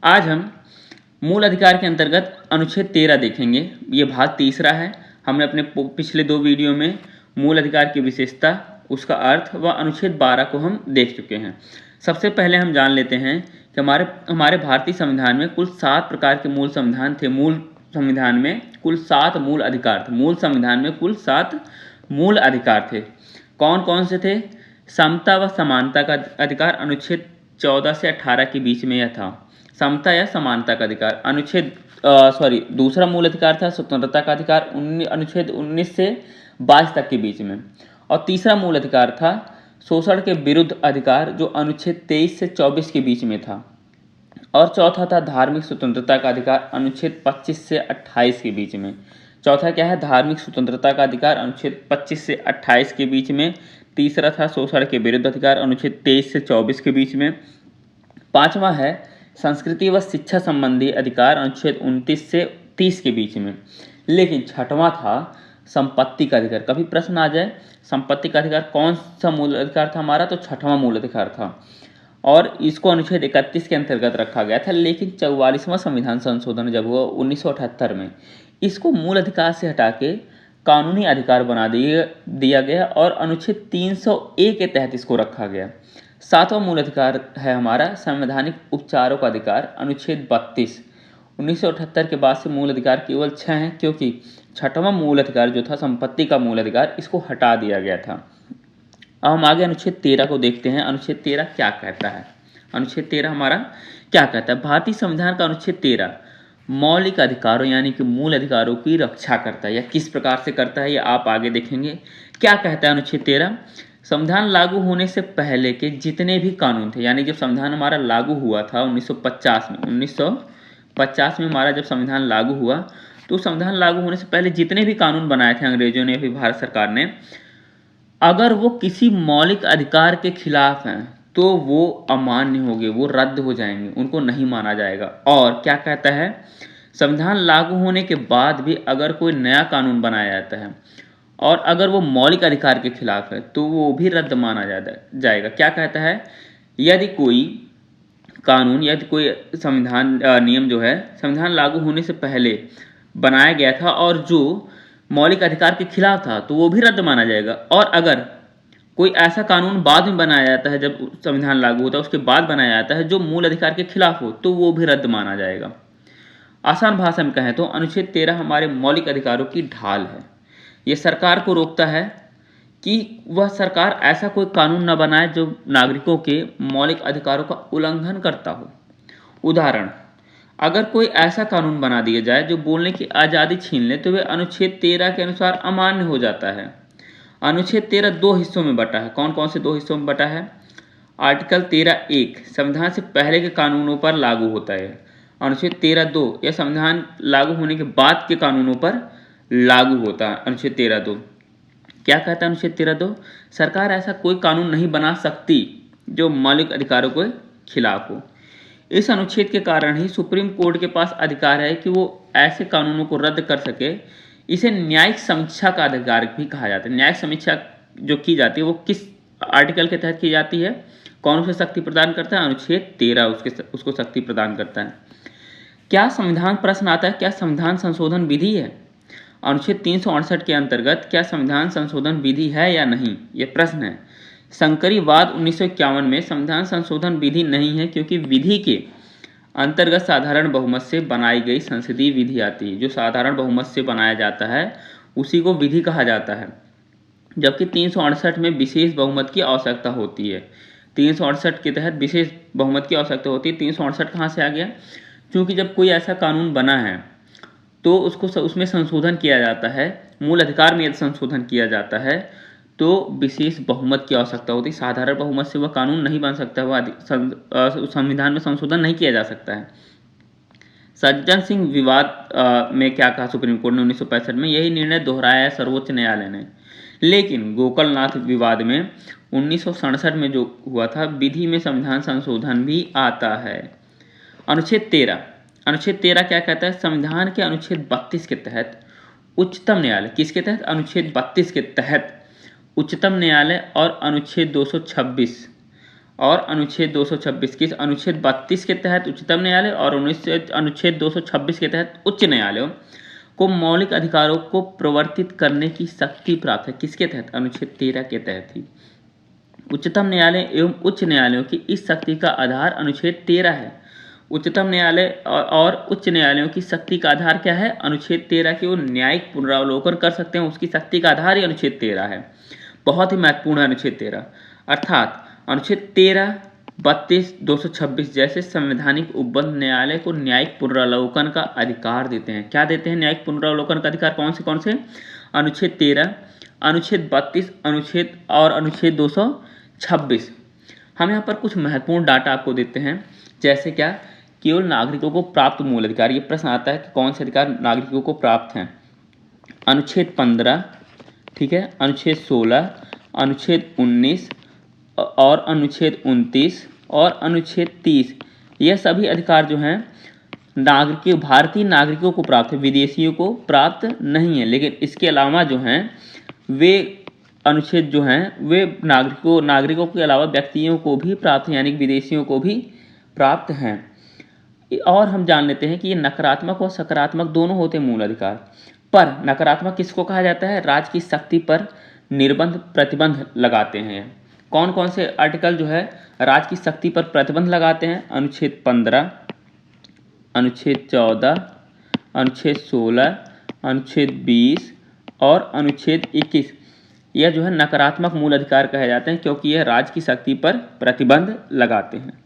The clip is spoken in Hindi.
आज हम मूल अधिकार के अंतर्गत अनुच्छेद 13 देखेंगे। ये भाग तीसरा है। हमने अपने पिछले 2 वीडियो में मूल अधिकार की विशेषता, उसका अर्थ व अनुच्छेद 12 को हम देख चुके हैं। सबसे पहले हम जान लेते हैं कि हमारे भारतीय संविधान में कुल 7 प्रकार के मूल संविधान थे। मूल संविधान में कुल 7 मूल अधिकार थे। मूल संविधान में कुल 7 मूल अधिकार थे। कौन कौन से थे? समता व समानता का अधिकार अनुच्छेद 14 से 18 के बीच में यह था। समता या समानता का अधिकार। दूसरा मूल अधिकार था स्वतंत्रता का अधिकार, अनुच्छेद 19 से 22 तक के बीच में। और तीसरा मूल अधिकार था शोषण के विरुद्ध अधिकार, जो अनुच्छेद 23 से 24 के बीच में था। और चौथा था धार्मिक स्वतंत्रता का अधिकार, अनुच्छेद 25 से 28 के बीच में। चौथा क्या है? धार्मिक स्वतंत्रता का अधिकार, अनुच्छेद 25 से 28 के बीच में। तीसरा था शोषण के विरुद्ध अधिकार, अनुच्छेद 23 से 24 के बीच में। पांचवा है संस्कृति व शिक्षा संबंधी अधिकार, अनुच्छेद 29 से 30 के बीच में। लेकिन छठवां था संपत्ति का अधिकार। कभी प्रश्न आ जाए संपत्ति का अधिकार कौन सा मूल अधिकार था हमारा, तो छठवां मूल अधिकार था। और इसको अनुच्छेद 31 के अंतर्गत रखा गया था। लेकिन 44वां संविधान संशोधन जब हुआ 1978 में, इसको मूल अधिकार से हटा के कानूनी अधिकार बना दिया गया और अनुच्छेद 301 के तहत इसको रखा गया। 7वां मूल अधिकार है हमारा संवैधानिक उपचारों का अधिकार, अनुच्छेद 32। 1978 के बाद से मूल अधिकार केवल 6 हैं, क्योंकि छठवां मूल अधिकार जो था संपत्ति का मूल अधिकार, इसको हटा दिया गया था। अब हम आगे अनुच्छेद 13 को देखते हैं। अनुच्छेद 13 क्या कहता है? अनुच्छेद 13 हमारा क्या कहता है? भारतीय संविधान का अनुच्छेद 13 मौलिक अधिकारों यानी कि मूल अधिकारों की रक्षा करता है। या किस प्रकार से करता है, ये आप आगे देखेंगे। क्या कहता है अनुच्छेद 13? संविधान लागू होने से पहले के जितने भी कानून थे, यानी जब संविधान हमारा लागू हुआ था 1950 में हमारा जब संविधान लागू हुआ, तो संविधान लागू होने से पहले जितने भी कानून बनाए थे अंग्रेजों ने, फिर भारत सरकार ने, अगर वो किसी मौलिक अधिकार के खिलाफ हैं तो वो अमान्य होंगे, वो रद्द हो जाएंगे, उनको नहीं माना जाएगा। और क्या कहता है? संविधान लागू होने के बाद भी अगर कोई नया कानून बनाया जाता है और अगर वो मौलिक अधिकार के खिलाफ है तो वो भी रद्द माना जाएगा। क्या कहता है? यदि कोई कानून, यदि कोई संविधान नियम जो है संविधान लागू होने से पहले बनाया गया था और जो मौलिक अधिकार के खिलाफ था, तो वो भी रद्द माना जाएगा। और अगर कोई ऐसा कानून बाद में बनाया जाता है, जब संविधान लागू होता है उसके बाद बनाया जाता है, जो मूल अधिकार के खिलाफ हो, तो वो भी रद्द माना जाएगा। आसान भाषा में कहें तो अनुच्छेद 13 हमारे मौलिक अधिकारों की ढाल है। ये सरकार को रोकता है कि वह सरकार ऐसा कोई कानून न बनाए जो नागरिकों के मौलिक अधिकारों का उल्लंघन करता हो। उदाहरण, अगर कोई ऐसा कानून बना दिया जाए जो बोलने की आज़ादी छीन ले, तो वह अनुच्छेद 13 के अनुसार अमान्य हो जाता है। अनुच्छेद 13 2 हिस्सों में बटा है। कौन कौन से 2 हिस्सों में बटा है? आर्टिकल 13(1) संविधान से पहले के कानूनों पर लागू होता है। अनुच्छेद 13(2) यह संविधान लागू होने के बाद के कानूनों पर लागू होता है। अनुच्छेद 13(2) क्या कहता है? अनुच्छेद 13(2) सरकार ऐसा कोई कानून नहीं बना सकती जो मौलिक अधिकारों के खिलाफ हो। इस अनुच्छेद के कारण ही सुप्रीम कोर्ट के पास अधिकार है कि वो ऐसे कानूनों को रद्द कर सके। इसे न्यायिक समीक्षा का अधिकार भी कहा जाता है। न्यायिक समीक्षा जो की जाती है वो किस आर्टिकल के तहत की जाती है? कौन उसे शक्ति प्रदान करता है? अनुच्छेद 13 उसको शक्ति प्रदान करता है। क्या संविधान प्रश्न आता है, क्या संविधान संशोधन विधि है? अनुच्छेद 368 के अंतर्गत क्या संविधान संशोधन विधि है या नहीं, ये प्रश्न है। संकरीवाद 1951 में संविधान संशोधन विधि नहीं है, क्योंकि विधि के अंतर्गत साधारण बहुमत से बनाई गई संसदीय विधि आती है। जो साधारण बहुमत से बनाया जाता है उसी को विधि कहा जाता है, जबकि 368 में विशेष बहुमत की आवश्यकता होती है। 368 के तहत विशेष बहुमत की आवश्यकता होती है। 368 कहाँ से आ गया? क्योंकि जब कोई ऐसा कानून बना है तो उसमें संशोधन किया जाता है, मूल अधिकार में यदि संशोधन किया जाता है तो विशेष बहुमत की आवश्यकता होती है। साधारण बहुमत से वह कानून नहीं बन सकता, वह संविधान में संशोधन नहीं किया जा सकता है। सज्जन सिंह विवाद में क्या कहा सुप्रीम कोर्ट ने 1965 में? यही निर्णय दोहराया है सर्वोच्च न्यायालय ने। लेकिन गोकलनाथ विवाद में 1967 में जो हुआ था, विधि में संविधान संशोधन भी आता है। अनुच्छेद 13 क्या कहता है? संविधान के अनुच्छेद 32 के तहत उच्चतम न्यायालय, किसके तहत? अनुच्छेद 32 के तहत उच्चतम न्यायालय और अनुच्छेद 226 और अनुच्छेद 226 किस अनुच्छेद 32 के तहत उच्चतम न्यायालय और अनुच्छेद 226 के तहत उच्च न्यायालयों को मौलिक अधिकारों को प्रवर्तित करने की शक्ति प्राप्त है। किसके तहत? अनुच्छेद 13 के तहत ही। उच्चतम न्यायालय एवं उच्च न्यायालयों की इस शक्ति का आधार अनुच्छेद 13 है। उच्चतम न्यायालय और उच्च न्यायालयों की शक्ति का आधार क्या है? अनुच्छेद 13 की वो न्यायिक पुनरावलोकन कर सकते हैं, उसकी शक्ति का आधार ही अनुच्छेद 13 है। बहुत ही महत्वपूर्ण है अनुच्छेद 13। अर्थात अनुच्छेद 13, 32, 226 जैसे संवैधानिक उपबंध न्यायालय को न्यायिक पुनरावलोकन का अधिकार देते हैं। क्या देते हैं न्यायिक पुनरावलोकन का अधिकार? कौन से? अनुच्छेद 13, अनुच्छेद 32, अनुच्छेद 226। हम यहाँ पर कुछ महत्वपूर्ण डाटा आपको देते हैं, जैसे क्या? केवल नागरिकों को प्राप्त मूल अधिकार। ये प्रश्न आता है कि कौन से अधिकार नागरिकों को प्राप्त हैं। अनुच्छेद 15, ठीक है, अनुच्छेद 16, अनुच्छेद 19 और अनुच्छेद 29 और अनुच्छेद 30, यह सभी अधिकार जो हैं भारतीय नागरिकों को प्राप्त है, विदेशियों को प्राप्त नहीं है। लेकिन इसके अलावा जो हैं वे अनुच्छेद जो हैं वे नागरिकों के अलावा व्यक्तियों को भी प्राप्त हैं, यानी विदेशियों को भी प्राप्त हैं। और हम जान लेते हैं कि ये नकारात्मक और सकारात्मक दोनों होते हैं मूल अधिकार। पर नकारात्मक किसको कहा जाता है? राज्य की शक्ति पर निर्बंध प्रतिबंध लगाते हैं। कौन कौन से आर्टिकल जो है राज्य की शक्ति पर प्रतिबंध लगाते हैं? अनुच्छेद 15, अनुच्छेद 14, अनुच्छेद 16, अनुच्छेद 20 और अनुच्छेद 21। यह जो है नकारात्मक मूल अधिकार कहे जाते हैं, क्योंकि यह राज्य की शक्ति पर प्रतिबंध लगाते हैं।